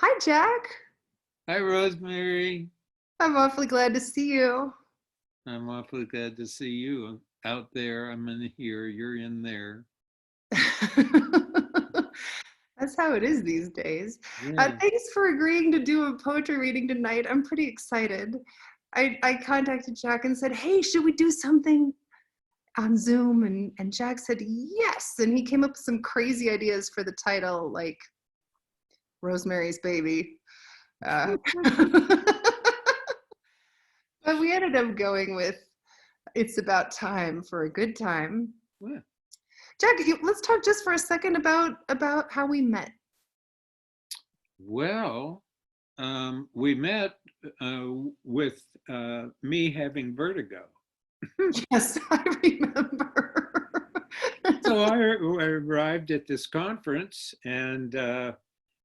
Hi, Jack. Hi, Rosemary. I'm awfully glad to see you. I'm awfully glad to see you out there. I'm in here, you're in there. That's how it is these days. Yeah. Thanks for agreeing to do a poetry reading tonight. I'm pretty excited. I contacted Jack and said, hey, should we do something on Zoom? And Jack said, yes. And he came up with some crazy ideas for the title, like Rosemary's Baby. Uh, but we ended up going with It's About Time for a Good Time. What? Jack, let's talk just for a second about how we met. Well, we met with me having vertigo. Yes, I remember. So I arrived at this conference, and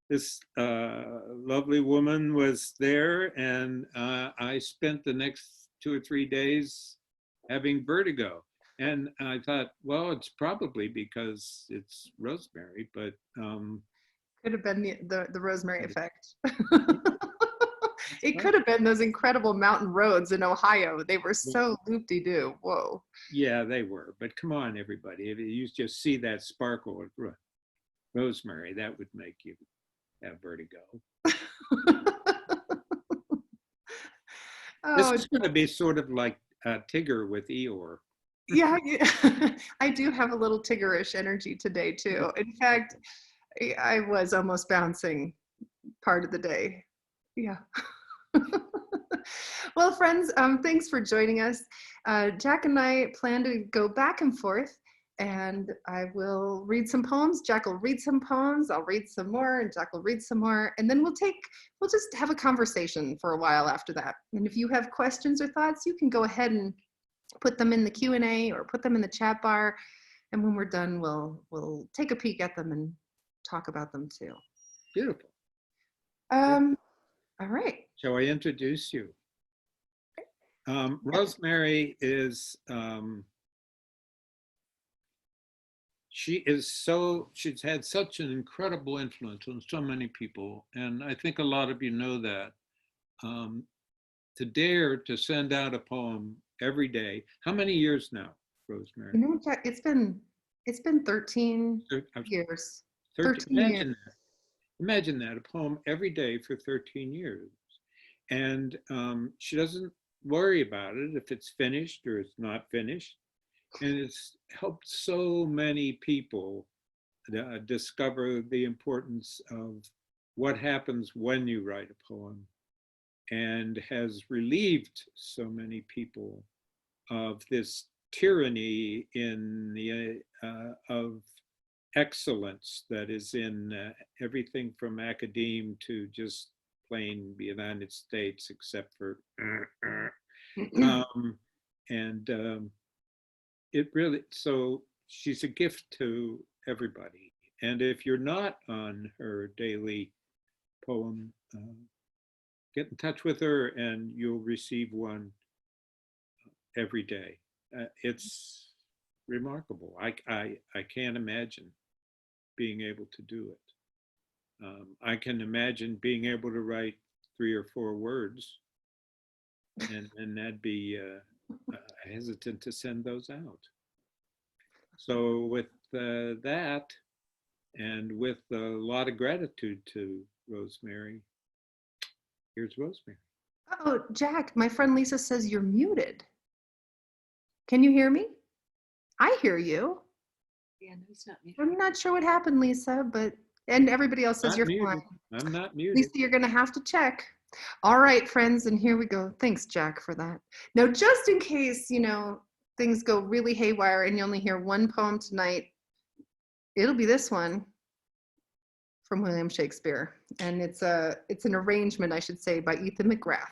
this lovely woman was there, and I spent the next 2 or 3 days having vertigo. And I thought, well, it's probably because it's Rosemary, but Could have been the Rosemary effect. yeah, It could have been those incredible mountain roads in Ohio. They were so loop-de-doo. Whoa. yeah, they were. But come on, everybody. If you just see that sparkle of Rosemary, that would make you have vertigo. This Oh, is going to be sort of like Tigger with Eeyore. yeah. I do have a little Tiggerish energy today, too. In fact, I was almost bouncing part of the day. Yeah. Well, friends, thanks for joining us. Jack and I plan to go back and forth, and I will read some poems. Jack will read some poems. I'll read some more, and Jack will read some more, and then we'll just have a conversation for a while after that. And if you have questions or thoughts, you can go ahead and put them in the Q&A or put them in the chat bar. And when we're done, we'll take a peek at them and talk about them too. Beautiful. All right. Shall I introduce you? Rosemary is, she's had such an incredible influence on so many people. And I think a lot of you know that. To dare to send out a poem every day. How many years now, Rosemary? You know, Jack, it's been 13 years. 13 years. Imagine that, a poem every day for 13 years. And she doesn't worry about it if it's finished or it's not finished. And it's helped so many people discover the importance of what happens when you write a poem, and has relieved so many people of this tyranny in the of excellence that is in everything from academe to just plain United States, except for and it really, so she's a gift to everybody. And if you're not on her daily poem, get in touch with her and you'll receive one every day. It's remarkable. I can't imagine being able to do it. I can imagine being able to write 3 or 4 words, and that'd be hesitant to send those out. So with that, and with a lot of gratitude to Rosemary, here's Rosemary. Oh, Jack, my friend Lisa says you're muted. Can you hear me? I hear you. Yeah, no, it's not muted. I'm not sure what happened, Lisa, and everybody else says Not you're muted. fine. I'm not muted. Lisa, you're going to have to check. All right, friends, and here we go. Thanks, Jack, for that. Now, just in case, things go really haywire and you only hear one poem tonight, it'll be this one from William Shakespeare. And it's an arrangement, I should say, by Ethan McGrath.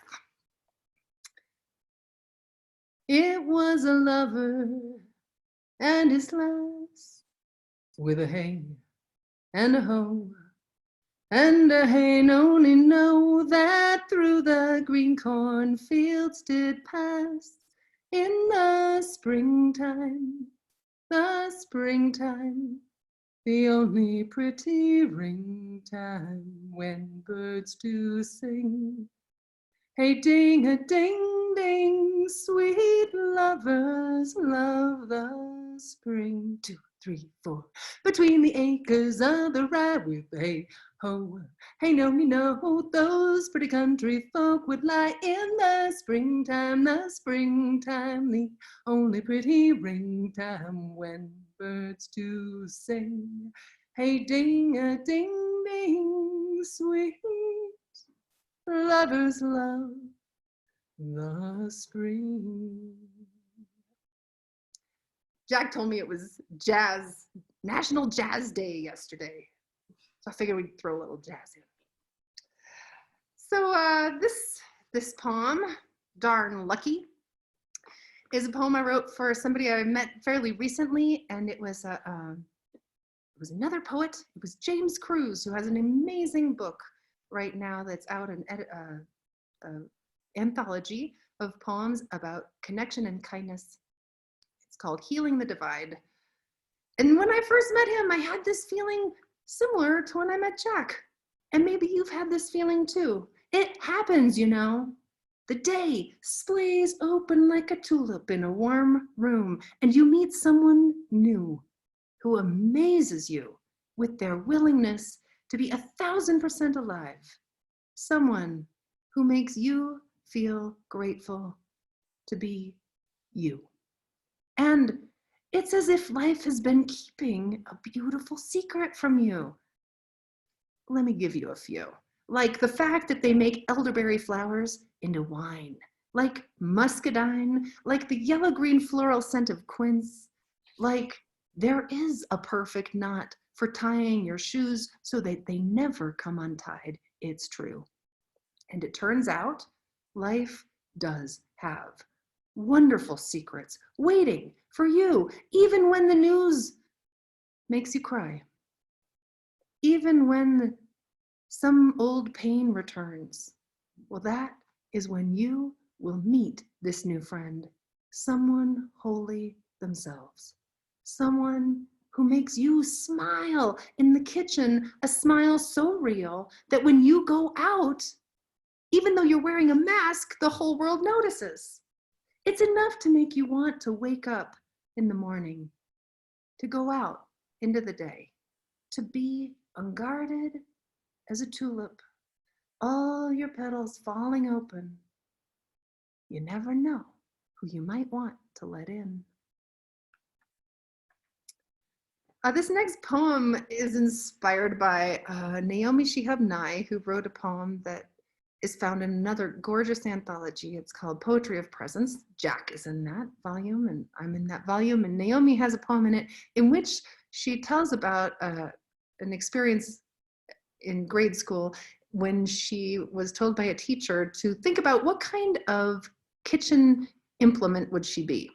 It was a lover and his lass, with a hey and a ho, and a hen only know that through the green cornfields did pass in the springtime, the only pretty ring time. when birds do sing. Hey, ding-a-ding-ding, sweet lovers love the spring. 2, 3, 4. Between the acres of the rye with hey ho, hey no me no, those pretty country folk would lie in the springtime, the only pretty ring time when birds do sing. Hey, ding-a-ding-ding, sweet lovers love the spring. Jack told me it was National Jazz Day yesterday. So I figured we'd throw a little jazz in. So this poem, Darn Lucky, is a poem I wrote for somebody I met fairly recently, and it was another poet. It was James Cruz, who has an amazing book right now that's out, an anthology of poems about connection and kindness. It's called Healing the Divide. And when I first met him, I had this feeling similar to when I met Jack. And maybe you've had this feeling too. It happens, you know. The day splays open like a tulip in a warm room, and you meet someone new who amazes you with their willingness to be 1,000% alive. Someone who makes you feel grateful to be you. And it's as if life has been keeping a beautiful secret from you. Let me give you a few. Like the fact that they make elderberry flowers into wine, like muscadine, like the yellow-green floral scent of quince, like there is a perfect knot for tying your shoes so that they never come untied. It's true. And it turns out life does have wonderful secrets waiting for you, even when the news makes you cry. Even when some old pain returns. Well, that is when you will meet this new friend, someone wholly themselves, someone who makes you smile in the kitchen, a smile so real that when you go out, even though you're wearing a mask, the whole world notices. It's enough to make you want to wake up in the morning, to go out into the day, to be unguarded as a tulip, all your petals falling open. You never know who you might want to let in. This next poem is inspired by Naomi Shihab Nye, who wrote a poem that is found in another gorgeous anthology. It's called Poetry of Presence. Jack is in that volume, and I'm in that volume, and Naomi has a poem in it in which she tells about an experience in grade school when she was told by a teacher to think about what kind of kitchen implement would she be.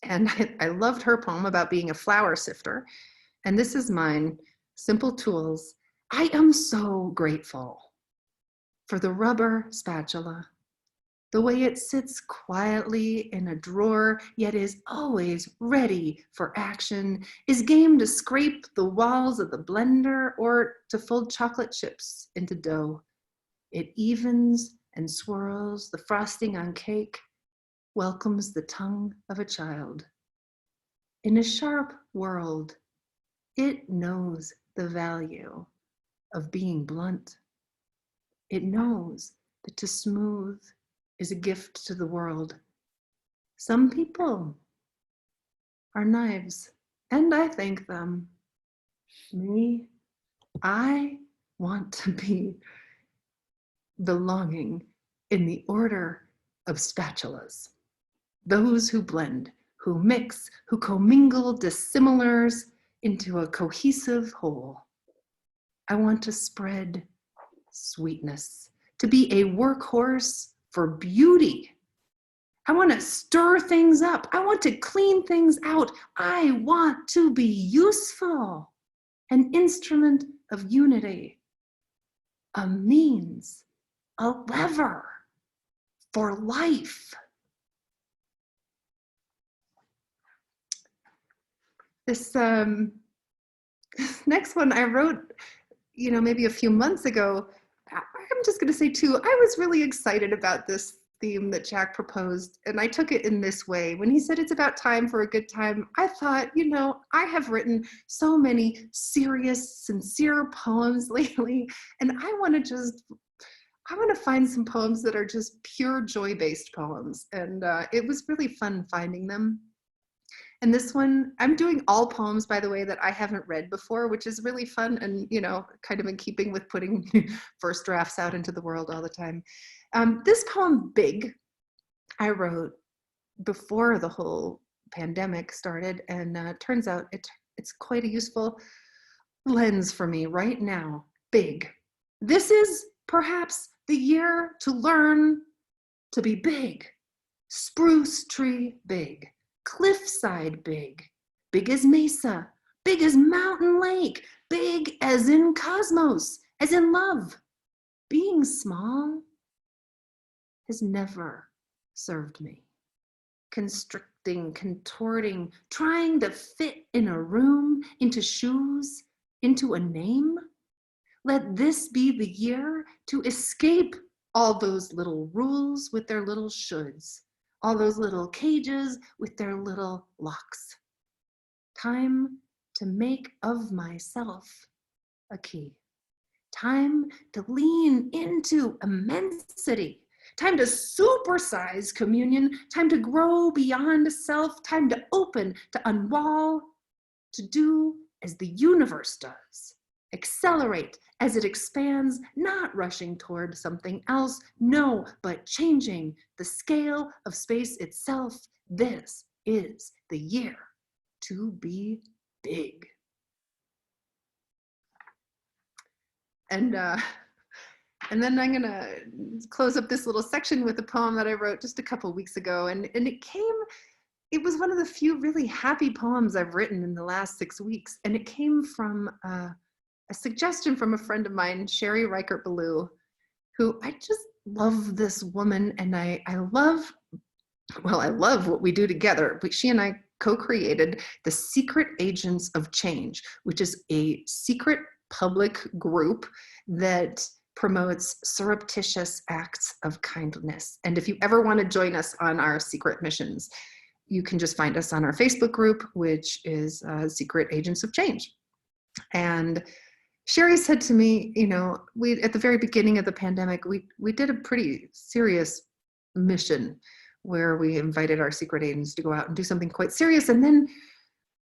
And I loved her poem about being a flour sifter. And this is mine, Simple Tools. I am so grateful for the rubber spatula, the way it sits quietly in a drawer, yet is always ready for action, is game to scrape the walls of the blender or to fold chocolate chips into dough. It evens and swirls the frosting on cake, welcomes the tongue of a child. In a sharp world, it knows the value of being blunt. It knows that to smooth is a gift to the world. Some people are knives, and I thank them. Me, I want to be belonging in the order of spatulas. Those who blend, who mix, who commingle dissimilars into a cohesive whole. I want to spread sweetness, to be a workhorse for beauty. I want to stir things up. I want to clean things out. I want to be useful, an instrument of unity, a means, a lever for life. This next one I wrote maybe a few months ago, I'm just going to say too, I was really excited about this theme that Jack proposed, and I took it in this way. When he said it's about time for a good time, I thought, I have written so many serious, sincere poems lately, and I want to find some poems that are just pure joy-based poems, and it was really fun finding them. And this one, I'm doing all poems, by the way, that I haven't read before, which is really fun and, kind of in keeping with putting first drafts out into the world all the time. This poem, Big, I wrote before the whole pandemic started, and turns out it's quite a useful lens for me right now. Big. This is perhaps the year to learn to be big. Spruce tree big. Cliffside big. Big as mesa. Big as mountain lake. Big as in cosmos, as in love. Being small has never served me. Constricting, contorting, trying to fit in a room, into shoes, into a name. Let this be the year to escape all those little rules with their little shoulds, all those little cages with their little locks. Time to make of myself a key. Time to lean into immensity. Time to supersize communion. Time to grow beyond self. Time to open, to unwall, to do as the universe does. Accelerate as it expands, not rushing toward something else, no, but changing the scale of space itself. This is the year to be big. And then I'm gonna close up this little section with a poem that I wrote just a couple weeks ago, and it was one of the few really happy poems I've written in the last 6 weeks, and it came from a suggestion from a friend of mine, Sherry Reichert-Ballou, who I just love this woman, and I love what we do together. But she and I co-created the Secret Agents of Change, which is a secret public group that promotes surreptitious acts of kindness. And if you ever want to join us on our secret missions, you can just find us on our Facebook group, which is Secret Agents of Change. And Sherry said to me, we at the very beginning of the pandemic, we did a pretty serious mission where we invited our secret agents to go out and do something quite serious. And then,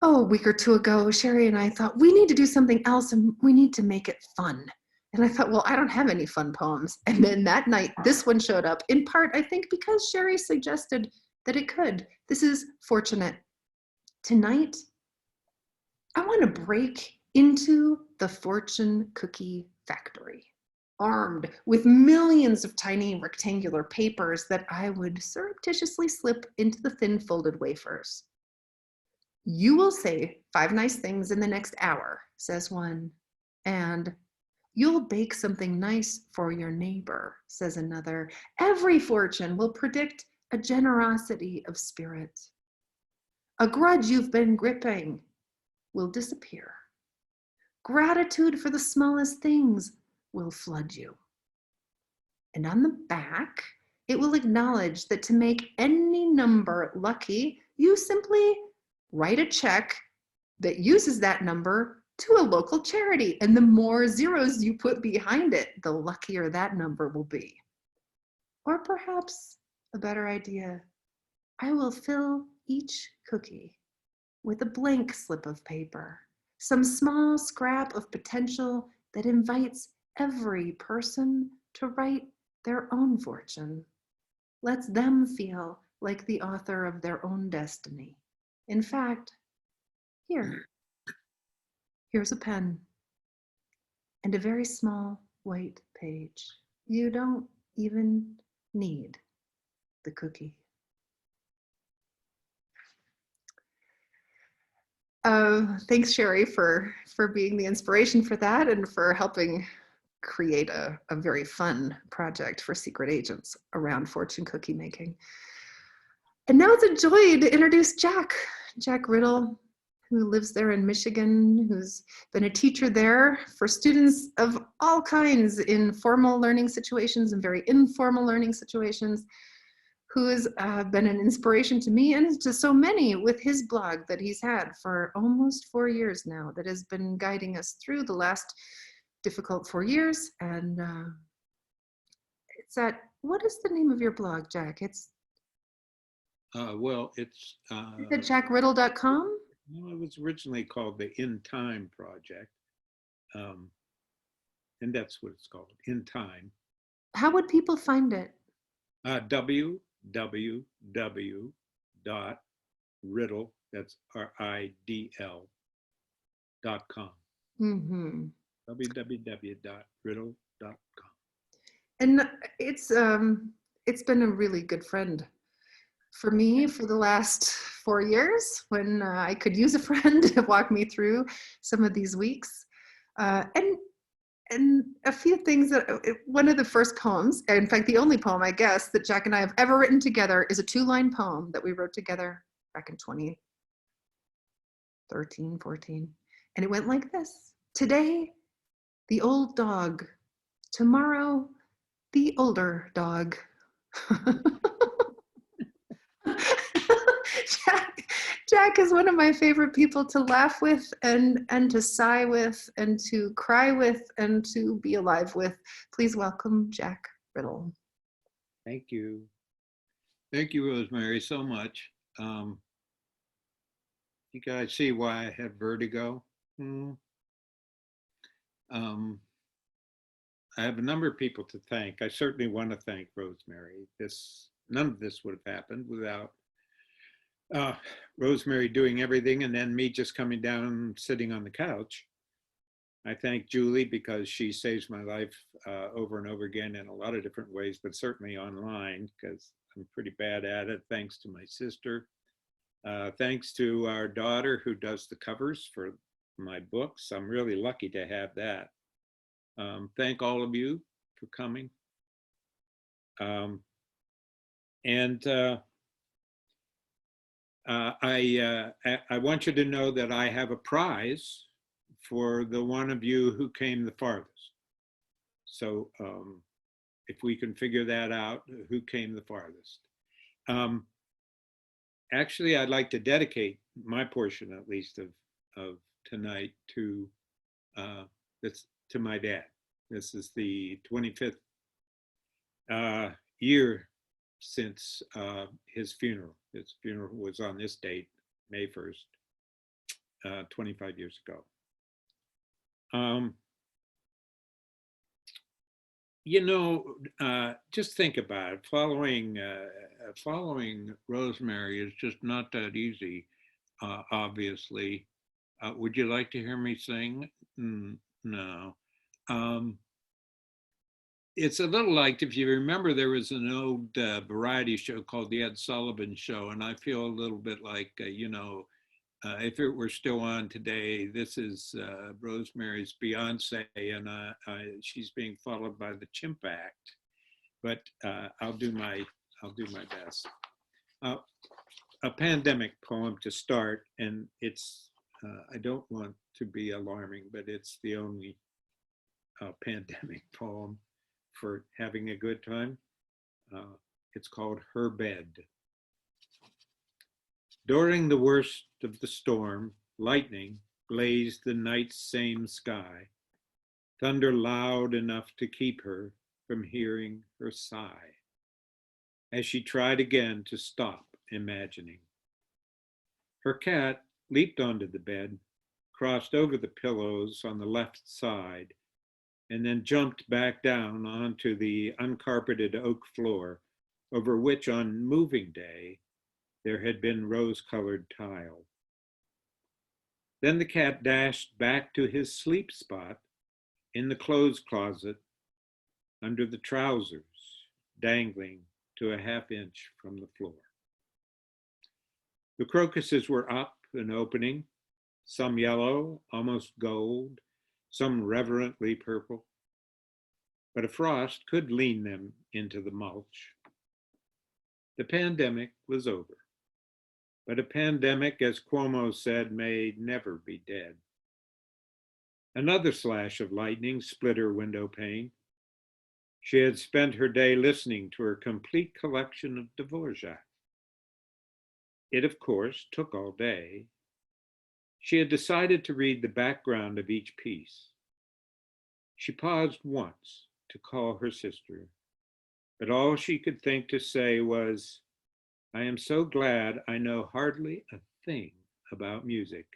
a week or two ago, Sherry and I thought, we need to do something else and we need to make it fun. And I thought, well, I don't have any fun poems. And then that night, this one showed up, in part, I think, because Sherry suggested that it could. This is fortunate. Tonight, I want to break into the fortune cookie factory, armed with millions of tiny rectangular papers that I would surreptitiously slip into the thin folded wafers. You will say 5 nice things in the next hour, says one, and you'll bake something nice for your neighbor, says another. Every fortune will predict a generosity of spirit. A grudge you've been gripping will disappear. Gratitude for the smallest things will flood you. And on the back, it will acknowledge that to make any number lucky, you simply write a check that uses that number to a local charity. And the more zeros you put behind it, the luckier that number will be. Or perhaps a better idea, I will fill each cookie with a blank slip of paper, some small scrap of potential that invites every person to write their own fortune, lets them feel like the author of their own destiny. In fact, here's a pen and a very small white page. You don't even need the cookie. Thanks, Sherry, for being the inspiration for that and for helping create a very fun project for secret agents around fortune cookie making. And now it's a joy to introduce Jack Ridl, who lives there in Michigan, who's been a teacher there for students of all kinds in formal learning situations and very informal learning situations, who has been an inspiration to me and to so many with his blog that he's had for almost 4 years now, that has been guiding us through the last difficult 4 years. And it's at, what is the name of your blog, Jack? It's Well, it's at jackridl.com. well, it was originally called the In Time Project, and that's what it's called, In Time. How would people find it? www.ridl, that's RIDL.com. Mm-hmm. www.ridl.com. And it's been a really good friend for me for the last 4 years, when I could use a friend to walk me through some of these weeks. And a few things that, one of the first poems, in fact, the only poem, I guess, that Jack and I have ever written together is a 2-line poem that we wrote together back in 2013, 14. And it went like this: today, the old dog; tomorrow, the older dog. Jack is one of my favorite people to laugh with and to sigh with and to cry with and to be alive with. Please welcome Jack Ridl. Thank you. Thank you, Rosemerry, so much. You guys see why I had vertigo? I have a number of people to thank. I certainly want to thank Rosemerry. None of this would have happened without Rosemerry doing everything and then me just coming down and sitting on the couch. I thank Julie because she saves my life over and over again in a lot of different ways, but certainly online because I'm pretty bad at it. Thanks to my sister. Thanks to our daughter who does the covers for my books. I'm really lucky to have that. Thank all of you for coming. I want you to know that I have a prize for the one of you who came the farthest. So if we can figure that out, who came the farthest. Actually, I'd like to dedicate my portion, at least, of tonight to my dad. This is the 25th year since his funeral. His funeral was on this date, May 1st, 25 years ago. You know, just think about it. Following Rosemerry is just not that easy, obviously. Would you like to hear me sing? No. It's a little like, if you remember, there was an old variety show called The Ed Sullivan Show, and I feel a little bit like, you know, if it were still on today, this is Rosemary's Beyonce, and she's being followed by the Chimp Act. But I'll do my best. A pandemic poem to start, and it's I don't want to be alarming, but it's the only pandemic poem for having a good time. It's called Her Bed. During the worst of the storm, lightning blazed the night's same sky, thunder loud enough to keep her from hearing her sigh, as she tried again to stop imagining. Her cat leaped onto the bed, crossed over the pillows on the left side, and then jumped back down onto the uncarpeted oak floor, over which on moving day there had been rose-colored tile. Then the cat dashed back to his sleep spot in the clothes closet under the trousers, dangling to a half-inch from the floor. The crocuses were up and opening, some yellow, almost gold, some reverently purple, but a frost could lean them into the mulch. The pandemic was over. but a pandemic, as Cuomo said, may never be dead. Another slash of lightning split her window pane. She had spent her day listening to her complete collection of Dvorak. It, of course, took all day. She had decided to read the background of each piece. She paused once to call her sister, but all she could think to say was, "I am so glad I know hardly a thing about music."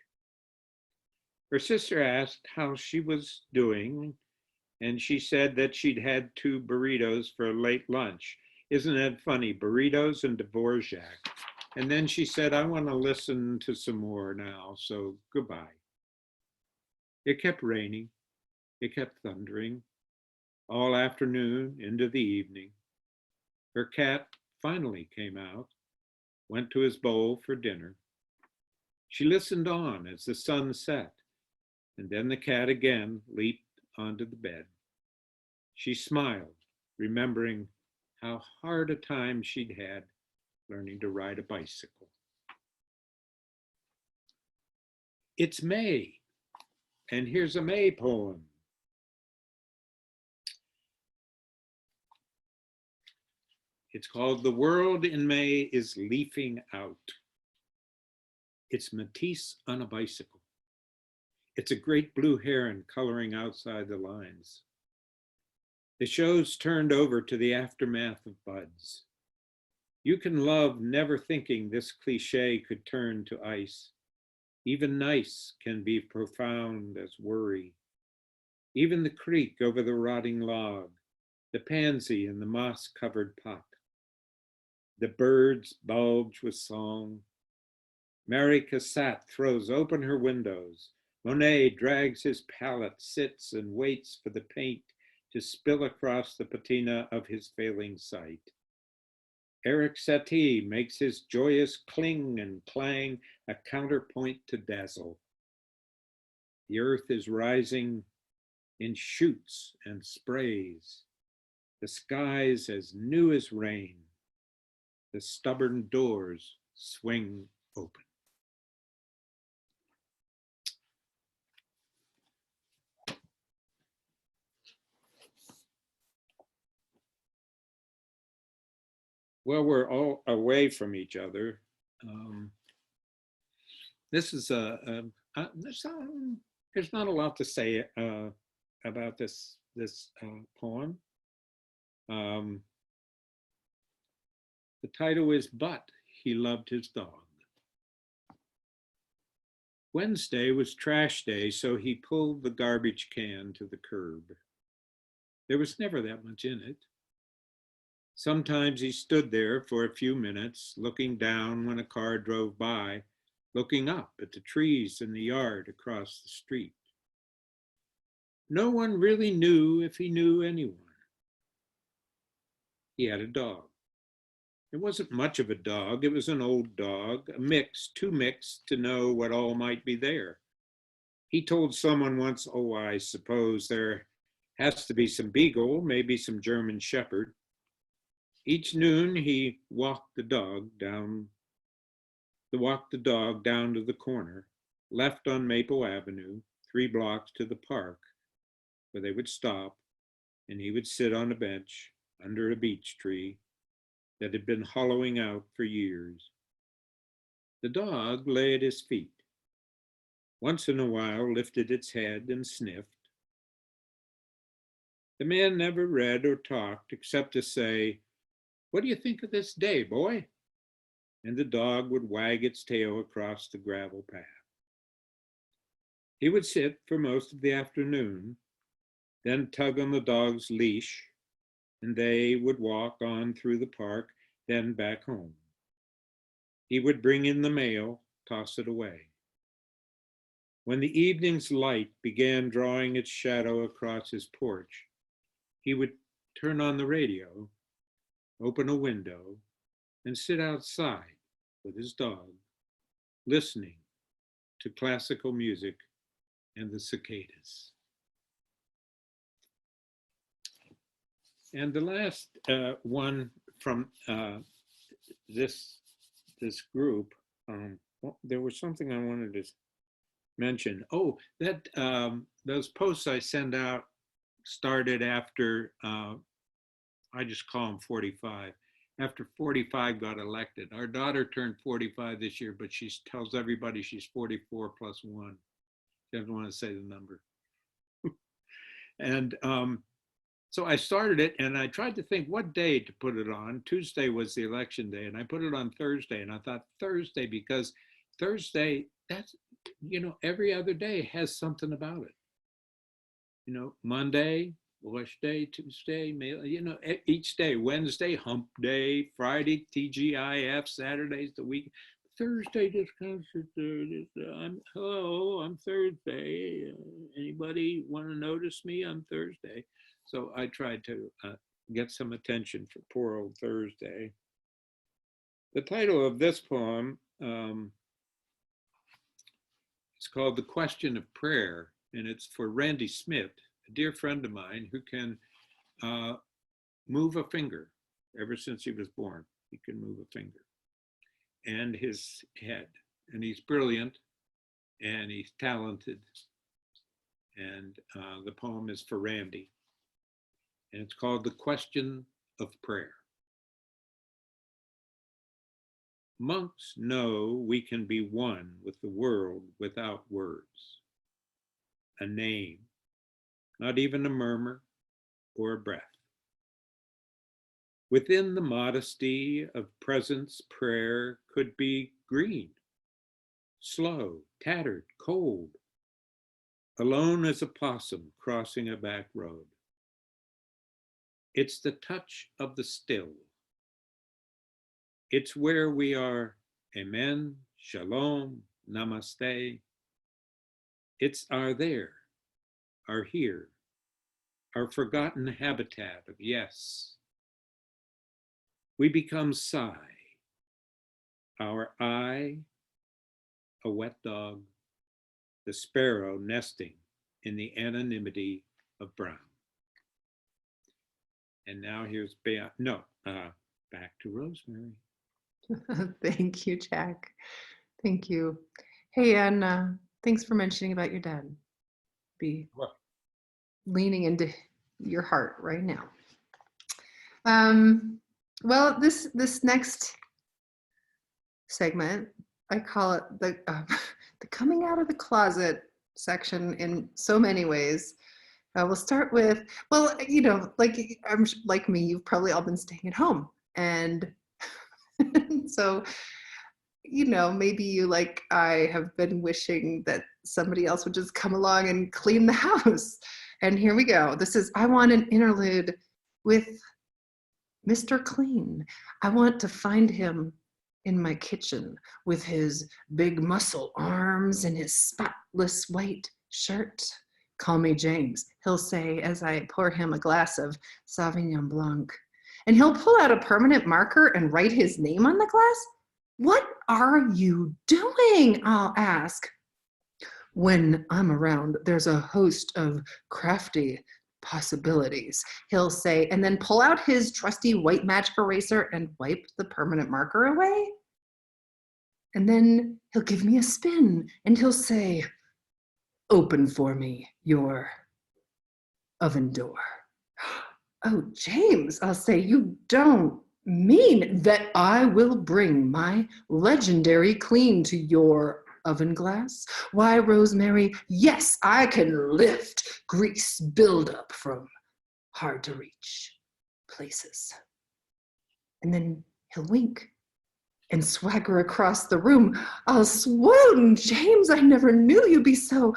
Her sister asked how she was doing, and she said that she'd had 2 burritos for a late lunch. Isn't that funny? Burritos and Dvorak. And then she said, "I want to listen to some more now, so goodbye." It kept raining. It kept thundering all afternoon into the evening. Her cat finally came out, went to his bowl for dinner. She listened on as the sun set, and then the cat again leaped onto the bed. She smiled, remembering how hard a time she'd had learning to ride a bicycle. It's May, and here's a May poem. It's called "The World in May is Leafing Out." It's Matisse on a bicycle. It's a great blue heron coloring outside the lines. The show's turned over to the aftermath of buds. You can love never thinking this cliche could turn to ice. Even nice can be profound as worry. Even the creak over the rotting log, the pansy in the moss-covered pot. The birds bulge with song. Mary Cassatt throws open her windows. Monet drags his palette, sits and waits for the paint to spill across the patina of his failing sight. Eric Satie makes his joyous cling and clang a counterpoint to dazzle. The earth is rising in shoots and sprays. The skies as new as rain. The stubborn doors swing open. Well, we're all away from each other. This is there's not a lot to say about this poem. The title is "But He Loved His Dog." Wednesday was trash day, so he pulled the garbage can to the curb. There was never that much in it. Sometimes he stood there for a few minutes, looking down when a car drove by, looking up at the trees in the yard across the street. No one really knew if he knew anyone. He had a dog. It wasn't much of a dog. It was an old dog, a mix, too mixed to know what all might be there. He told someone once, "Oh, I suppose there has to be some beagle, maybe some German shepherd." Each noon he walked the dog down to the corner, left on Maple Avenue, 3 blocks to the park, where they would stop and he would sit on a bench under a beech tree that had been hollowing out for years. The dog lay at his feet. Once in a while lifted its head and sniffed. The man never read or talked except to say, "What do you think of this day, boy?" And the dog would wag its tail across the gravel path. He would sit for most of the afternoon, then tug on the dog's leash, and they would walk on through the park, then back home. He would bring in the mail, toss it away. When the evening's light began drawing its shadow across his porch, he would turn on the radio, open a window, and sit outside with his dog, listening to classical music and the cicadas. And the last one from this group Well, there was something I wanted to mention. Oh, that those posts I send out started after, I just call them 45. After 45 got elected. Our daughter turned 45 this year, but she tells everybody she's 44 plus one. She doesn't want to say the number. And so I started it, and I tried to think what day to put it on. Tuesday was the election day, and I put it on Thursday. And I thought Thursday, because Thursday, that's, every other day has something about it. Monday, wash day, Tuesday, each day. Wednesday, hump day. Friday, TGIF. Saturday's the week. Thursday just comes hello, I'm Thursday. Anybody want to notice me? I'm Thursday. So I tried to get some attention for poor old Thursday. The title of this poem is called The Question of Prayer, and it's for Randy Smith, a dear friend of mine who can move a finger. Ever since he was born, he can move a finger and his head. And he's brilliant and he's talented. And the poem is for Randy. And it's called The Question of Prayer. Monks know we can be one with the world without words, a name, not even a murmur or a breath. Within the modesty of presence, prayer could be green, slow, tattered, cold, alone as a possum crossing a back road. It's the touch of the still. It's where we are, amen, shalom, namaste. It's our there, our here, our forgotten habitat of yes. We become sigh, our eye, a wet dog, the sparrow nesting in the anonymity of brown. And now here's back to Rosemerry. Thank you, Jack. Thank you. Hey, and thanks for mentioning about your dad. Be leaning into your heart right now. Well, this next segment, I call it the coming out of the closet section in so many ways. We'll start with, well, like me, you've probably all been staying at home, and so, maybe you, like I, have been wishing that somebody else would just come along and clean the house. And here we go. This is, I want an interlude with Mr. Clean. I want to find him in my kitchen with his big muscle arms and his spotless white shirt. Call me James, he'll say as I pour him a glass of Sauvignon Blanc. And he'll pull out a permanent marker and write his name on the glass. What are you doing? I'll ask. When I'm around, there's a host of crafty possibilities, he'll say, and then pull out his trusty white magic eraser and wipe the permanent marker away. And then he'll give me a spin and he'll say, open for me your oven door. Oh, James, I'll say, you don't mean that I will bring my legendary clean to your oven glass? Why, Rosemerry, yes, I can lift grease buildup from hard to reach places. And then he'll wink and swagger across the room. I'll swoon, James, I never knew you'd be so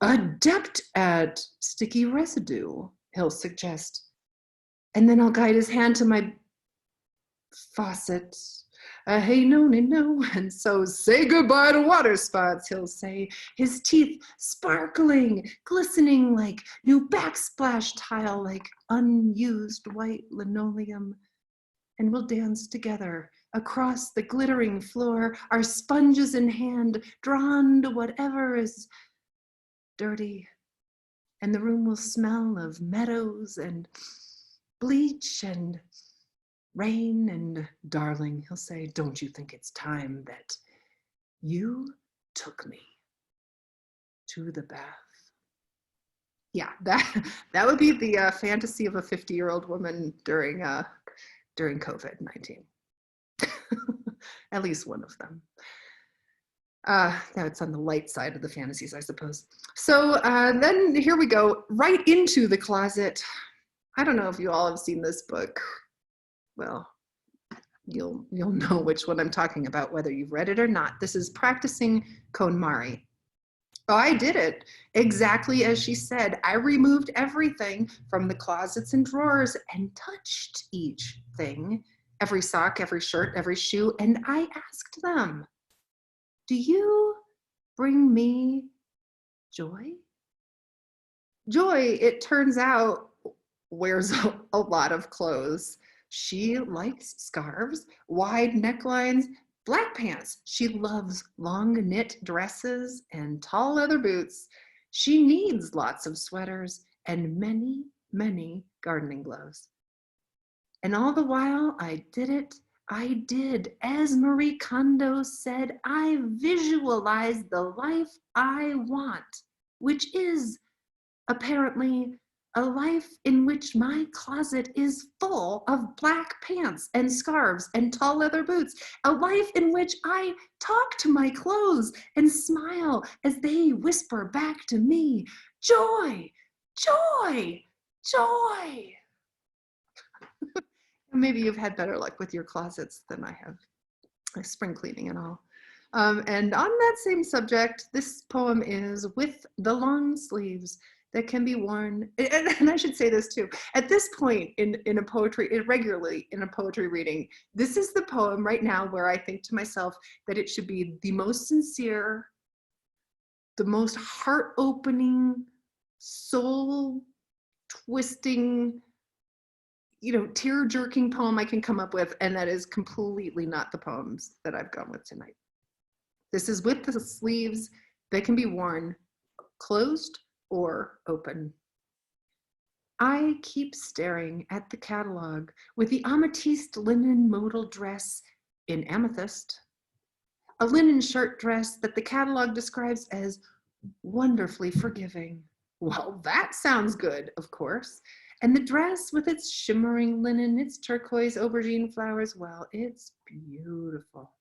adept at sticky residue, he'll suggest. And then I'll guide his hand to my faucet. Hey, no, and so say goodbye to water spots, he'll say, his teeth sparkling, glistening like new backsplash tile, like unused white linoleum. And we'll dance together across the glittering floor, our sponges in hand, drawn to whatever is dirty. And the room will smell of meadows and bleach and Rain and darling, he'll say, don't you think it's time that you took me to the bath? Yeah, that would be the fantasy of a 50-year-old woman during COVID-19. At least one of them. Now it's on the light side of the fantasies, I suppose. So then here we go, right into the closet. I don't know if you all have seen this book. Well, you'll know which one I'm talking about, whether you've read it or not. This is Practicing KonMari. Oh, I did it exactly as she said. I removed everything from the closets and drawers and touched each thing, every sock, every shirt, every shoe, and I asked them, do you bring me joy? Joy, it turns out, wears a lot of clothes. She likes scarves, wide necklines, black pants. She loves long knit dresses and tall leather boots. She needs lots of sweaters and many, many gardening gloves. And all the while I did, as Marie Kondo said, I visualized the life I want, which is apparently a life in which my closet is full of black pants and scarves and tall leather boots, a life in which I talk to my clothes and smile as they whisper back to me, joy, joy, joy. Maybe you've had better luck with your closets than I have, like spring cleaning and all. And on that same subject, this poem is With the Long Sleeves That Can Be Worn. And I should say this too. At this point regularly in a poetry reading, this is the poem right now where I think to myself that it should be the most sincere, the most heart-opening, soul-twisting, tear-jerking poem I can come up with, and that is completely not the poems that I've gone with tonight. This is With the Sleeves That Can Be Worn, closed or open. I keep staring at the catalog with the amethyst linen modal dress in amethyst, a linen shirt dress that the catalog describes as wonderfully forgiving. Well, that sounds good, of course. And the dress with its shimmering linen, its turquoise aubergine flowers, well, it's beautiful.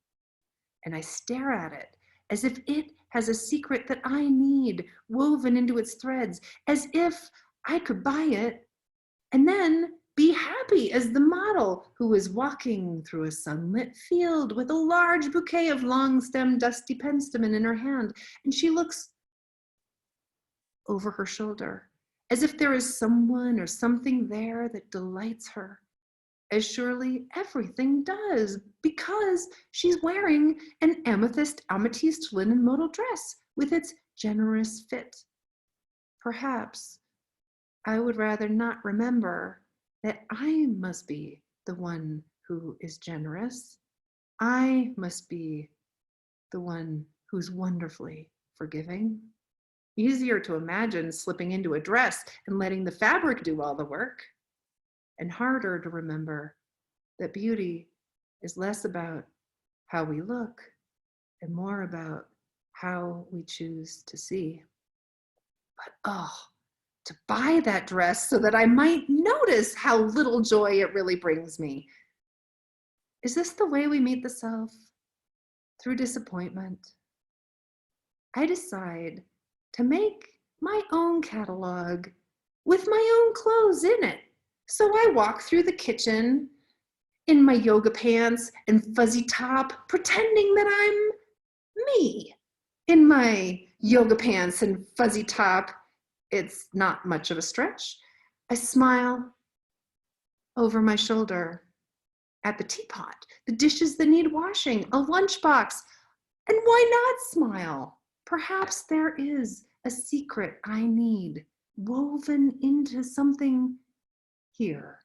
And I stare at it as if it has a secret that I need woven into its threads, as if I could buy it and then be happy as the model who is walking through a sunlit field with a large bouquet of long-stemmed dusty penstemon in her hand, and she looks over her shoulder, as if there is someone or something there that delights her, as surely everything does, because she's wearing an amethyst linen modal dress with its generous fit. Perhaps I would rather not remember that I must be the one who is generous. I must be the one who's wonderfully forgiving. Easier to imagine slipping into a dress and letting the fabric do all the work, and harder to remember that beauty is less about how we look and more about how we choose to see. But to buy that dress so that I might notice how little joy it really brings me. Is this the way we meet the self? Through disappointment? I decide to make my own catalog with my own clothes in it. So I walk through the kitchen in my yoga pants and fuzzy top, pretending that I'm me in my yoga pants and fuzzy top. It's not much of a stretch. I smile over my shoulder at the teapot, the dishes that need washing, a lunchbox, and why not smile? Perhaps there is a secret I need woven into something here,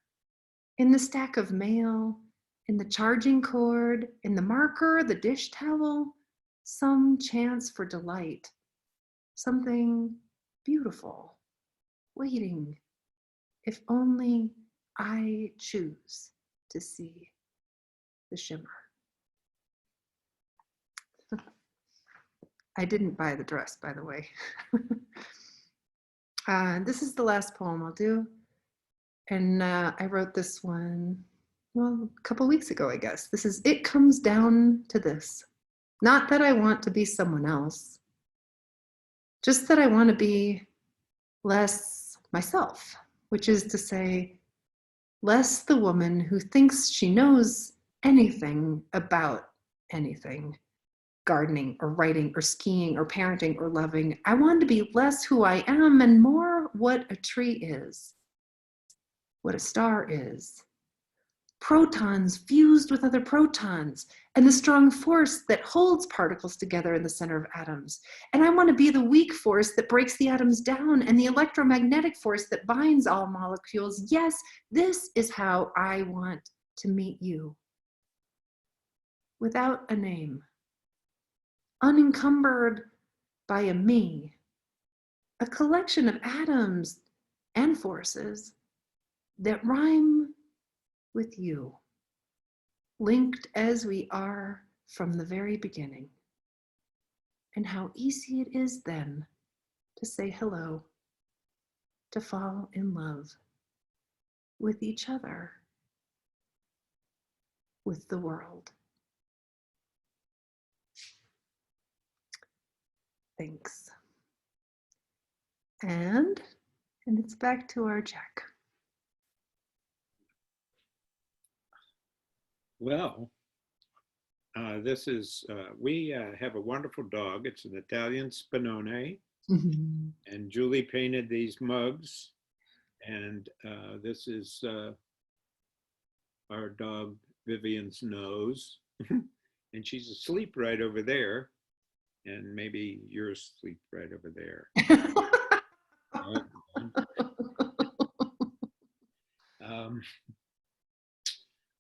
in the stack of mail, in the charging cord, in the marker, the dish towel, some chance for delight, something beautiful, waiting, if only I choose to see the shimmer. I didn't buy the dress, by the way. This is the last poem I'll do. And I wrote this one, well, a couple weeks ago, I guess. This is It Comes Down to This. Not that I want to be someone else, just that I want to be less myself, which is to say, less the woman who thinks she knows anything about anything, gardening or writing or skiing or parenting or loving. I want to be less who I am and more what a tree is, what a star is. Protons fused with other protons, and the strong force that holds particles together in the center of atoms. And I want to be the weak force that breaks the atoms down and the electromagnetic force that binds all molecules. Yes, this is how I want to meet you. Without a name, unencumbered by a me, a collection of atoms and forces that rhyme with you, linked as we are from the very beginning. And how easy it is then to say hello, to fall in love with each other, with the world. Thanks. And it's back to our Jack. Well, this is, we have a wonderful dog. It's an Italian Spinone. And Julie painted these mugs. And this is our dog Vivian's nose. And she's asleep right over there. And maybe you're asleep right over there.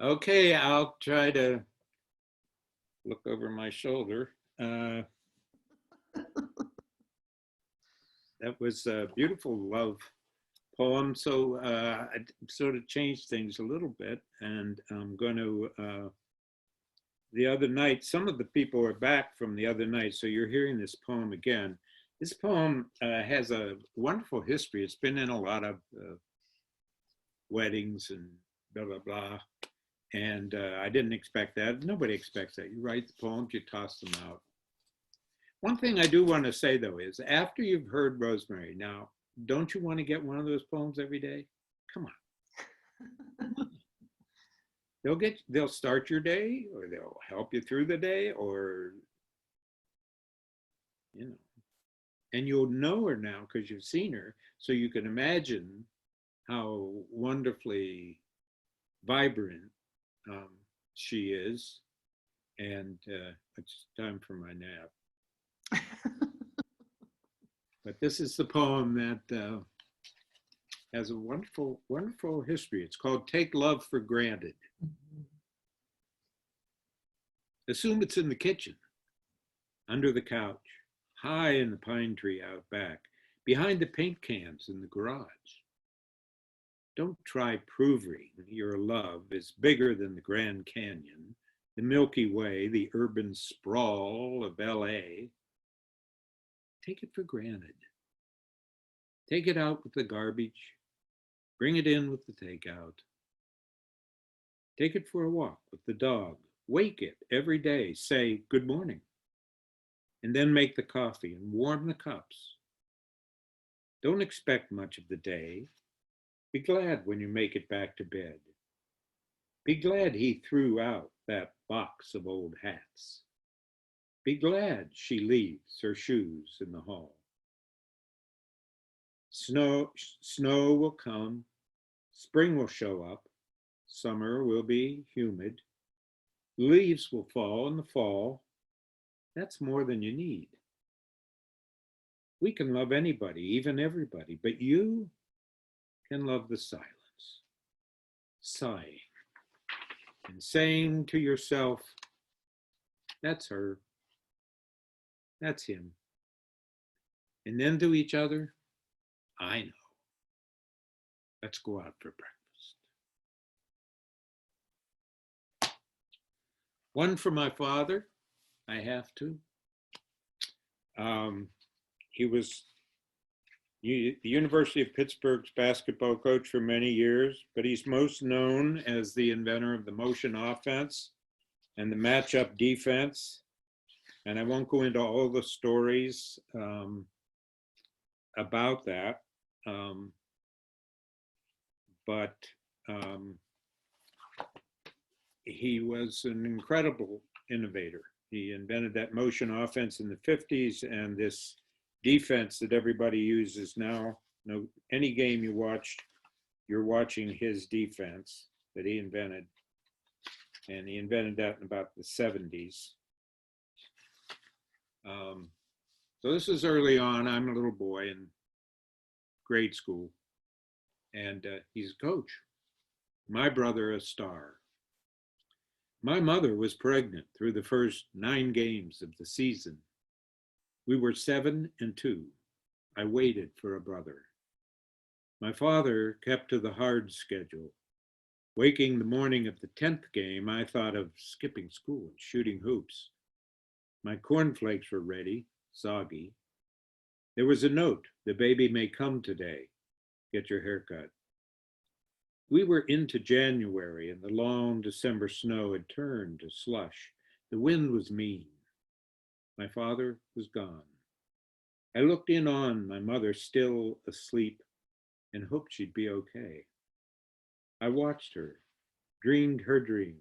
Okay, I'll try to look over my shoulder. That was a beautiful love poem. So I sort of changed things a little bit, and I'm going to, the other night, some of the people are back from the other night, so you're hearing this poem again. This poem has a wonderful history. It's been in a lot of weddings and blah, blah, blah. And I didn't expect that. Nobody expects that. You write the poems, you toss them out. One thing I do want to say, though, is after you've heard Rosemerry, now, don't you want to get one of those poems every day? Come on. They'll start your day, or they'll help you through the day, or, you know. And you'll know her now because you've seen her, so you can imagine how wonderfully vibrant she is. And it's time for my nap. But this is the poem that has a wonderful, wonderful history. It's called Take Love for Granted. Assume it's in the kitchen, under the couch, high in the pine tree out back, behind the paint cans in the garage. Don't try proving your love is bigger than the Grand Canyon, the Milky Way, the urban sprawl of LA. Take it for granted. Take it out with the garbage. Bring it in with the takeout. Take it for a walk with the dog. Wake it every day. Say good morning. And then make the coffee and warm the cups. Don't expect much of the day. Be glad when you make it back to bed. Be glad he threw out that box of old hats. Be glad she leaves her shoes in the hall. Snow will come, spring will show up, summer will be humid, leaves will fall in the fall. That's more than you need. We can love anybody, even everybody, but you can love the silence, sighing and saying to yourself, that's her, that's him. And then to each other, I know. Let's go out for breakfast. One for my father, I have to. He was the University of Pittsburgh's basketball coach for many years, but he's most known as the inventor of the motion offense and the matchup defense. And I won't go into all the stories about that, but he was an incredible innovator. He invented that motion offense in the 50s, and this defense that everybody uses now. No, any game you watch, you're watching his defense that he invented. And he invented that in about the 70s. So this is early on. I'm a little boy in grade school, and he's a coach. My brother, a star. My mother was pregnant through the first 9 games of the season. We were 7 and 2. I waited for a brother. My father kept to the hard schedule. Waking the morning of the 10th game, I thought of skipping school and shooting hoops. My cornflakes were ready, soggy. There was a note, the baby may come today. Get your hair cut. We were into January, and the long December snow had turned to slush. The wind was mean. My father was gone. I looked in on my mother still asleep and hoped she'd be okay. I watched her, dreamed her dream.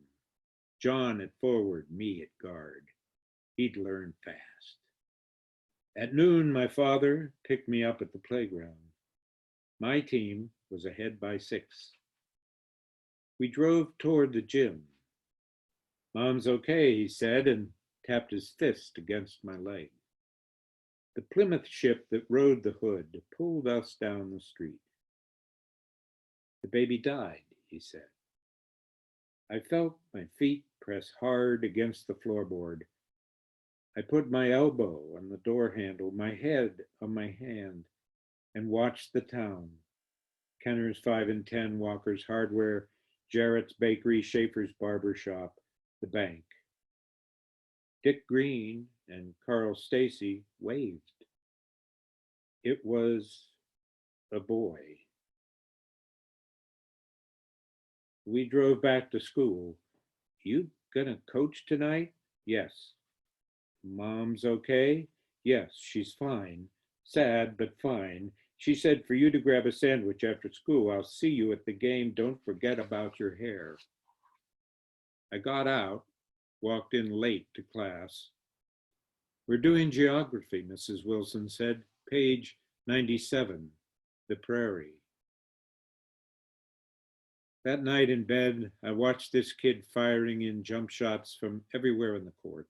John at forward, me at guard. He'd learn fast. At noon, my father picked me up at the playground. My team was ahead by 6. We drove toward the gym. Mom's okay, he said, and tapped his fist against my leg. The Plymouth ship that rode the hood pulled us down the street. The baby died, he said. I felt my feet press hard against the floorboard. I put my elbow on the door handle, my head on my hand, and watched the town. Kenner's 5 and 10, Walker's Hardware, Jarrett's Bakery, Schaefer's Barber Shop, the bank. Dick Green and Carl Stacy waved. It was a boy. We drove back to school. You gonna coach tonight? Yes. Mom's okay? Yes, she's fine. Sad, but fine. She said for you to grab a sandwich after school. I'll see you at the game. Don't forget about your hair. I got out, walked in late to class. We're doing geography, Mrs. Wilson said. Page 97, the prairie. That night in bed, I watched this kid firing in jump shots from everywhere in the court.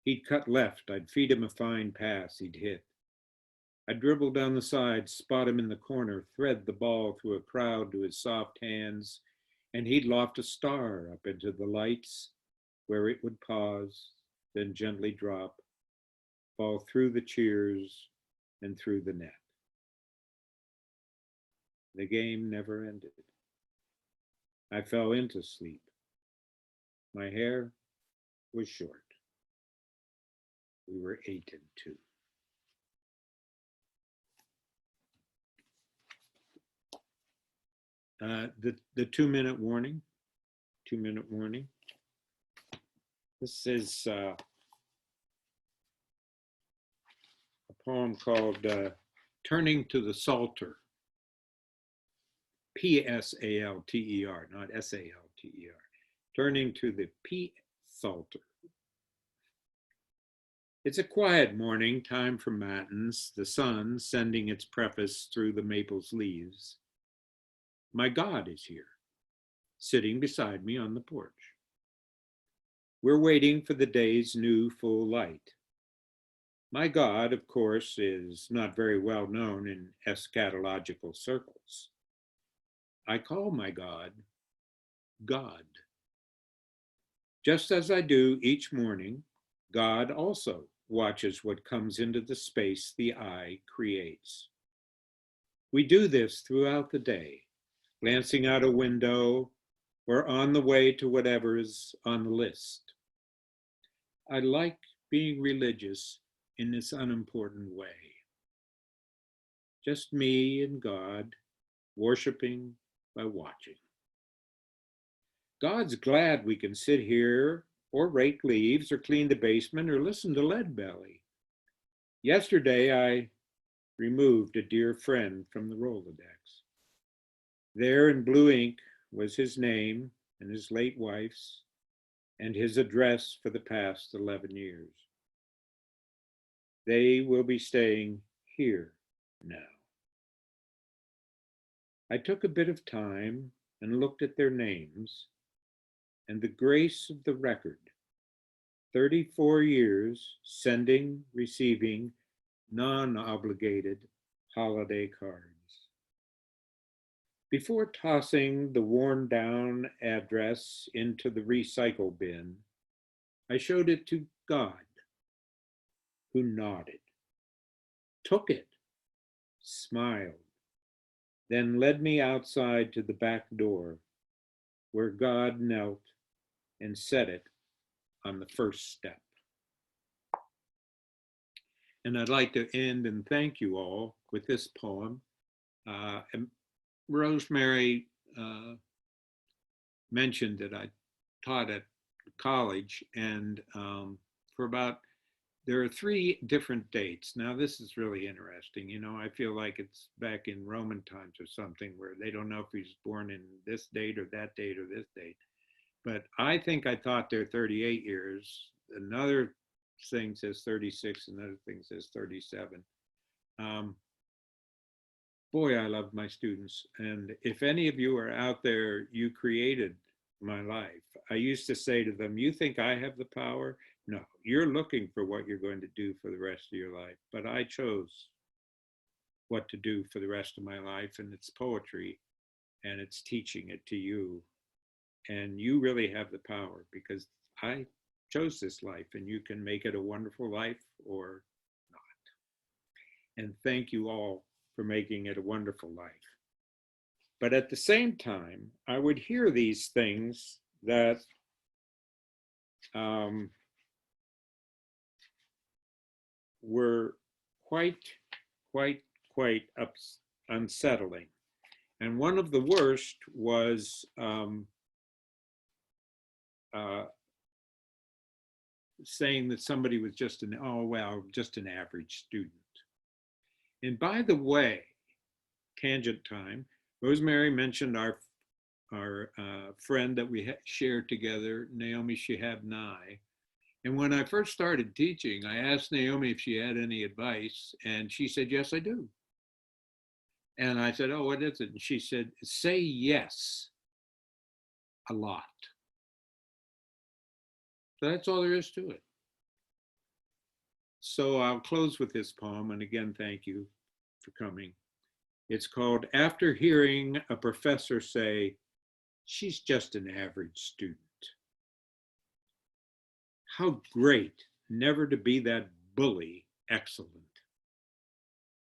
He'd cut left, I'd feed him a fine pass, he'd hit. I'd dribble down the side, spot him in the corner, thread the ball through a crowd to his soft hands, and he'd loft a star up into the lights, where it would pause, then gently drop, fall through the cheers and through the net. The game never ended. I fell into sleep. My hair was short. We were 8 and 2. The 2-minute warning. 2-minute warning. This is a poem called Turning to the Psalter. P-S-A-L-T-E-R, not S-A-L-T-E-R. Turning to the Psalter. It's a quiet morning, time for matins, the sun sending its preface through the maple's leaves. My God is here, sitting beside me on the porch. We're waiting for the day's new full light. My God, of course, is not very well known in eschatological circles. I call my God, God. Just as I do each morning, God also watches what comes into the space the eye creates. We do this throughout the day, glancing out a window or on the way to whatever is on the list. I like being religious in this unimportant way. Just me and God, worshiping by watching. God's glad we can sit here or rake leaves or clean the basement or listen to Leadbelly. Yesterday, I removed a dear friend from the Rolodex. There in blue ink was his name and his late wife's and his address for the past 11 years. They will be staying here now. I took a bit of time and looked at their names and the grace of the record. 34 years sending, receiving, non-obligated holiday cards. Before tossing the worn down address into the recycle bin, I showed it to God, who nodded, took it, smiled, then led me outside to the back door, where God knelt and set it on the first step. And I'd like to end and thank you all with this poem. And Rosemerry mentioned that I taught at college, and there are 3 different dates. Now, this is really interesting. You know, I feel like it's back in Roman times or something where they don't know if he's born in this date or that date or this date. But I think I taught there 38 years. Another thing says 36, another thing says 37. Boy, I love my students. And if any of you are out there, you created my life. I used to say to them, you think I have the power? No, you're looking for what you're going to do for the rest of your life. But I chose what to do for the rest of my life, and it's poetry, and it's teaching it to you. And you really have the power because I chose this life, and you can make it a wonderful life or not. And thank you all for making it a wonderful life. But at the same time, I would hear these things that were quite unsettling. And one of the worst was saying that somebody was just an average student. And by the way, tangent time, Rosemerry mentioned our friend that we shared together, Naomi Shihab Nye. And when I first started teaching, I asked Naomi if she had any advice, and she said, yes, I do. And I said, oh, what is it? And she said, say yes a lot. So that's all there is to it. So I'll close with this poem, and again, thank you for coming. It's called After Hearing a Professor Say, She's Just an Average Student. How great never to be that bully excellent.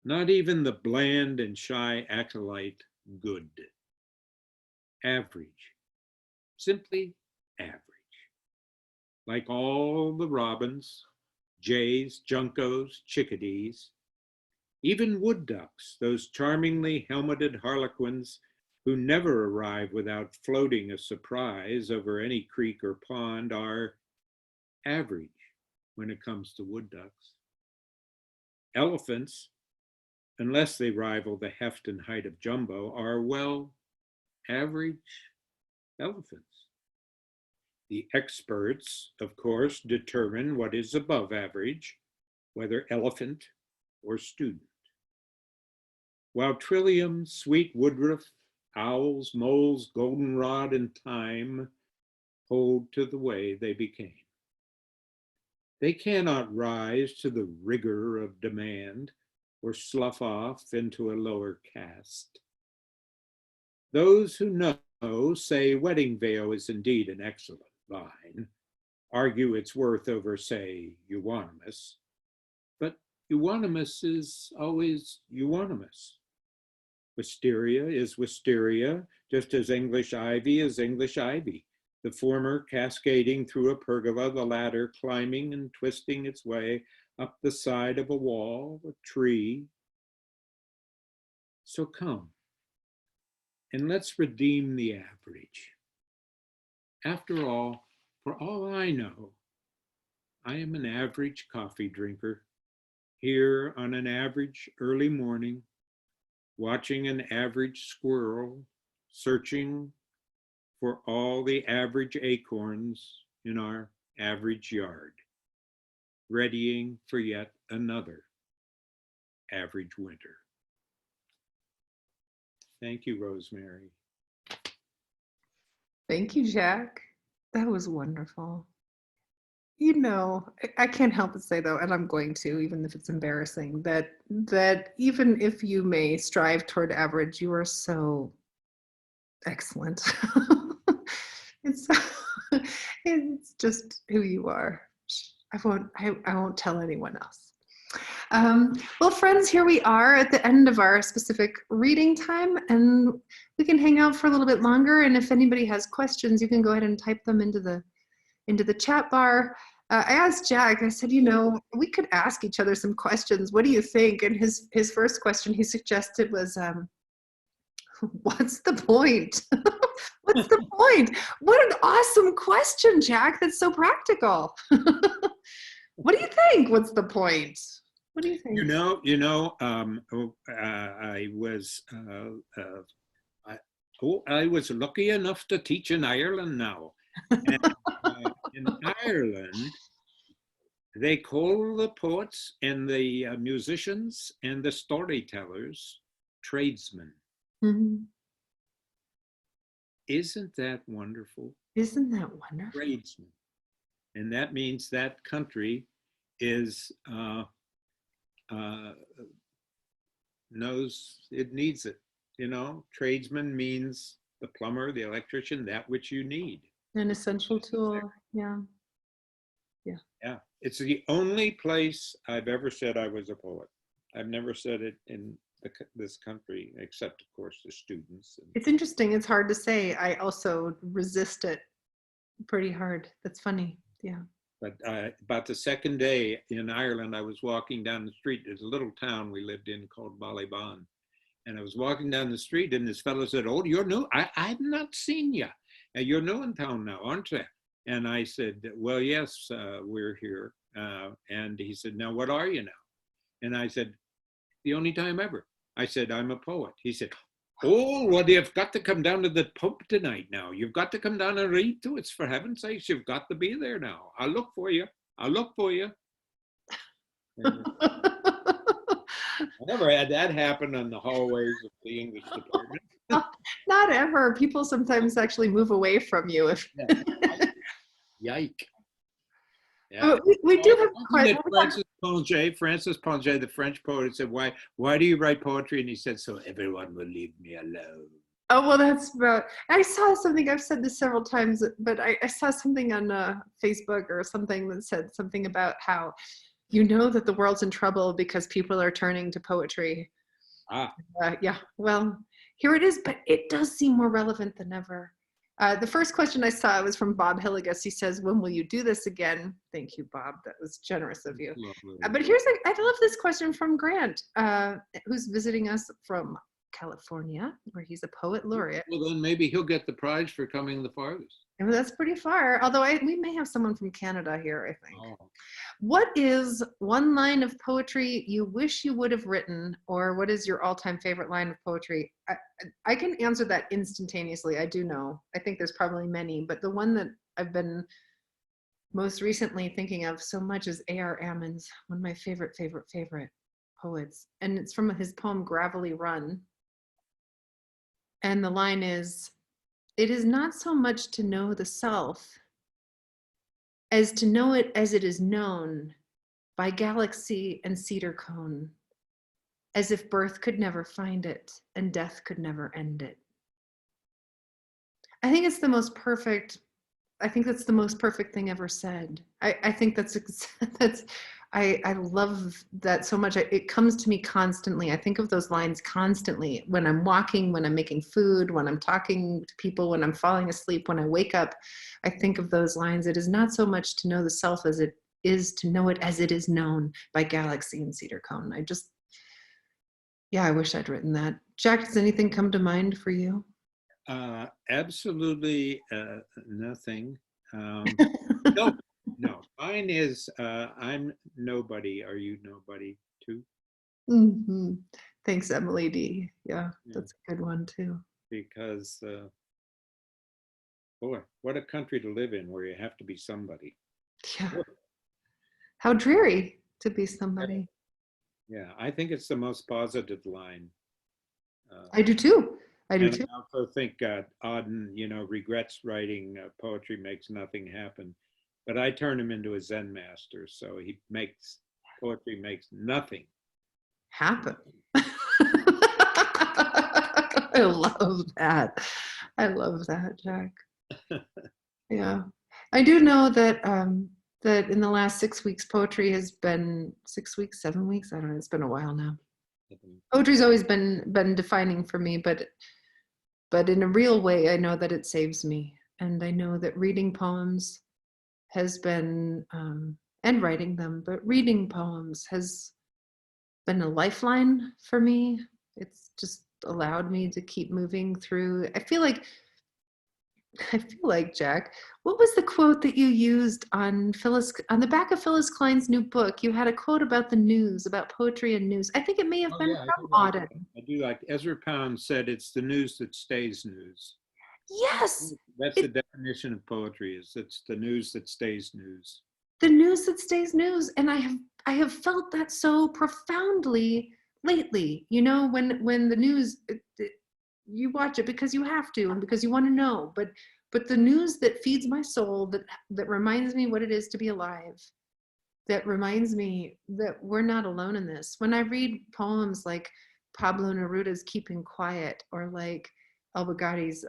Not even the bland and shy acolyte good. Average, simply average. Like all the robins, jays, juncos, chickadees, even wood ducks, those charmingly helmeted harlequins who never arrive without floating a surprise over any creek or pond, are average when it comes to wood ducks. Elephants, unless they rival the heft and height of Jumbo, are, well, average elephants. The experts, of course, determine what is above average, whether elephant or student. While trillium, sweet woodruff, owls, moles, goldenrod, and thyme hold to the way they became. They cannot rise to the rigor of demand or slough off into a lower caste. Those who know say wedding veil is indeed an excellent vine, argue its worth over, say, euonymus, but euonymus is always euonymus. Wisteria is wisteria, just as English ivy is English ivy. the former cascading through a pergola, the latter climbing and twisting its way up the side of a wall, a tree. So come, and let's redeem the average. After all, for all I know, I am an average coffee drinker, here on an average early morning, watching an average squirrel, searching for all the average acorns in our average yard, readying for yet another average winter. Thank you, Rosemerry. Thank you, Jack. That was wonderful. You know, I can't help but say though, and I'm going to, even if it's embarrassing, that even if you may strive toward average, you are so excellent. it's it's just who you are. I won't tell anyone else. Well, friends, here we are at the end of our specific reading time, and we can hang out for a little bit longer. And if anybody has questions, you can go ahead and type them into the chat bar. I asked Jack, I said, you know, we could ask each other some questions. What do you think? And his first question he suggested was, what's the point? What's the point? What an awesome question, Jack. That's so practical. What do you think? What's the point? What do you think? I was lucky enough to teach in Ireland now. And, in Ireland, they call the poets and the musicians and the storytellers tradesmen. Mm-hmm. Isn't that wonderful? Isn't that wonderful? Tradesmen. And that means that country is knows it needs it. You know, tradesman means the plumber, the electrician, that which you need. An essential tool. Yeah. Yeah. It's the only place I've ever said I was a poet. I've never said it in this country, except of course the students. It's interesting. It's hard to say. I also resist it pretty hard. That's funny. Yeah. But about the second day in Ireland, I was walking down the street. There's a little town we lived in called Ballyban. And I was walking down the street and this fellow said, "Oh, you're new? I've not seen you. You're new in town now, aren't you?" And I said, "Well, yes, we're here." And he said, "Now, what are you now?" And I said, "The only time ever." I said, "I'm a poet." He said, "Oh, well, you've got to come down to the pub tonight now. You've got to come down and read to us, for heaven's sakes. You've got to be there now. I'll look for you. I'll look for you." I never had that happen in the hallways of the English department. Not ever. People sometimes actually move away from you. If Yike. Yeah. we do have quite Francis Ponge, the French poet, said, why do you write poetry? And he said, "So everyone will leave me alone." Oh, well, that's about, I saw something, I've said this several times, but I saw something on Facebook or something that said something about how you know that the world's in trouble because people are turning to poetry. Yeah, well, here it is, but it does seem more relevant than ever. The first question I saw was from Bob Hilligus. He says, "When will you do this again?" Thank you, Bob. That was generous of you. But I love this question from Grant, who's visiting us from California, where he's a poet laureate. Well, then maybe he'll get the prize for coming the farthest. And that's pretty far, although we may have someone from Canada here, I think. Oh. What is one line of poetry you wish you would have written, or what is your all-time favorite line of poetry? I can answer that instantaneously. I do know. I think there's probably many, but the one that I've been most recently thinking of so much is A.R. Ammons, one of my favorite poets. And it's from his poem, Gravelly Run. And the line is, "It is not so much to know the self as to know it as it is known by galaxy and cedar cone, as if birth could never find it and death could never end it." I think it's the most perfect, I think that's the most perfect thing ever said. I think that's I love that so much. It comes to me constantly. I think of those lines constantly when I'm walking, when I'm making food, when I'm talking to people, when I'm falling asleep, when I wake up. I think of those lines. It is not so much to know the self as it is to know it as it is known by Galaxy and Cedar Cone. Yeah, I wish I'd written that. Jack, does anything come to mind for you? Absolutely nothing. No, no. Mine is I'm nobody. Are you nobody too? Mhm. Thanks, Emily D. Yeah, Yeah, that's a good one too. because boy, what a country to live in where you have to be somebody. Yeah, Boy, how dreary to be somebody. yeah, I think it's the most positive line. Uh, I do too. I do and too. I also think Auden, regrets writing poetry makes nothing happen. But I turn him into a Zen master, so poetry makes nothing Happen. I love that. I love that, Jack. Yeah. I do know that that in the last 6 weeks, poetry has been 6 weeks, 7 weeks. I don't know. It's been a while now. happen. Poetry's always been defining for me, but in a real way, I know that it saves me, and I know that reading poems has been and writing them, but reading poems has been a lifeline for me. It's just allowed me to keep moving through. I feel like Jack, what was the quote that you used on the back of Phyllis Klein's new book? You had a quote about the news, about poetry and news. I think it may have Oh been yeah, I from do like Auden. I do like Ezra Pound said it's the news that stays news. Yes, That's the it, definition of poetry, is it's the news that stays news. the news that stays news, and I have felt that so profoundly lately. You know, when the news, you watch it because you have to and because you want to know, but the news that feeds my soul, that reminds me what it is to be alive, that reminds me that we're not alone in this. When I read poems like Pablo Neruda's Keeping Quiet, or like El-Baghadi's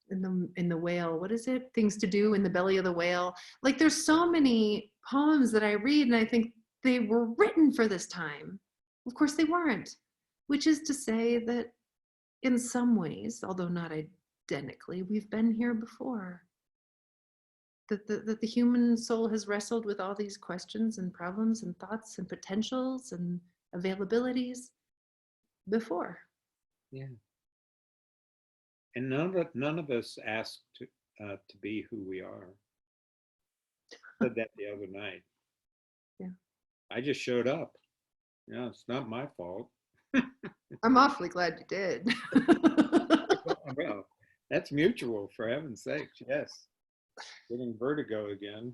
in the whale, what is it, Things to Do in the Belly of the Whale, like there's so many poems that I read and I think they were written for this time. Of course they weren't, which is to say that in some ways, although not identically, we've been here before. That the human soul has wrestled with all these questions and problems and thoughts and potentials and availabilities before. Yeah. And none of us asked to be who we are. I said that the other night. Yeah. I just showed up. Yeah, it's not my fault. I'm awfully glad you did. Well, that's mutual, for heaven's sake. Yes. Getting vertigo again.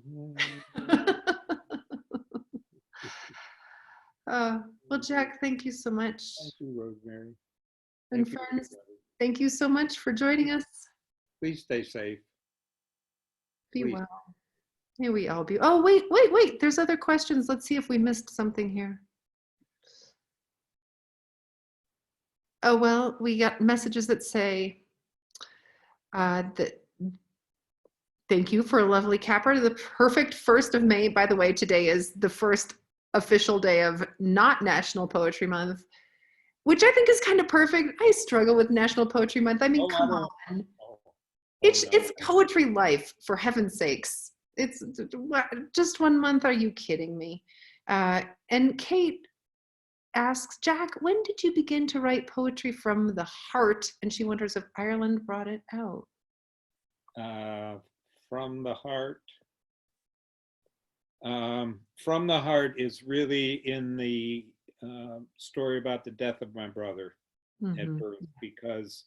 Well, Jack, thank you so much. Thank you, Rosemary. And Thank you, friends, everybody. thank you so much for joining us. Please stay safe. Be Please. well. May we all be. Oh, wait. There's other questions. Let's see if we missed something here. Oh, well, we got messages that say that thank you for a lovely capper. The perfect 1st of May. By the way, today is the first official day of not National Poetry Month, which I think is kind of perfect. I struggle with National Poetry Month. I mean, Oh, I come don't. on. Oh, oh It's no. it's poetry life, for heaven's sakes. It's just 1 month. Are you kidding me? And Kate asks, Jack, when did you begin to write poetry from the heart? And she wonders if Ireland brought it out. From the heart. From the heart is really in the story about the death of my brother at birth, because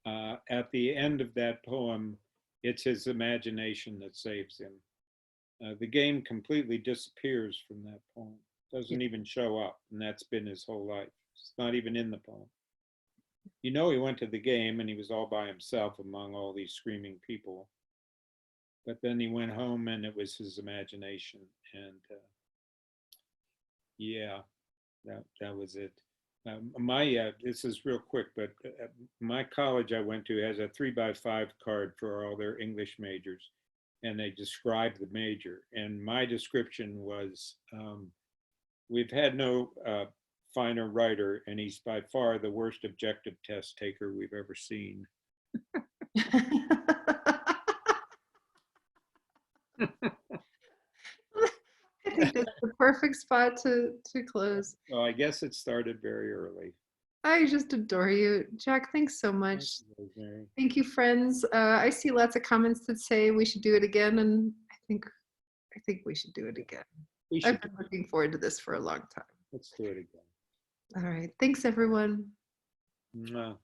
at the end of that poem, it's his imagination that saves him. The game completely disappears from that poem, doesn't even show up, and that's been his whole life. It's not even in the poem. He went to the game and he was all by himself among all these screaming people. But then he went home and it was his imagination. And yeah, that was it. This is real quick, but my college I went to has a 3x5 card for all their English majors. and they described the major. And my description was, we've had no finer writer, and he's by far the worst objective test taker we've ever seen. I think that's the perfect spot to close. So I guess it started very early. I just adore you. Jack, thanks so much. Thank you, Rosemary. Thank you, friends. I see lots of comments that say we should do it again, and I think we should do it again. We should I've been looking forward to this for a long time. let's do it again. All right. Thanks, everyone. Mwah.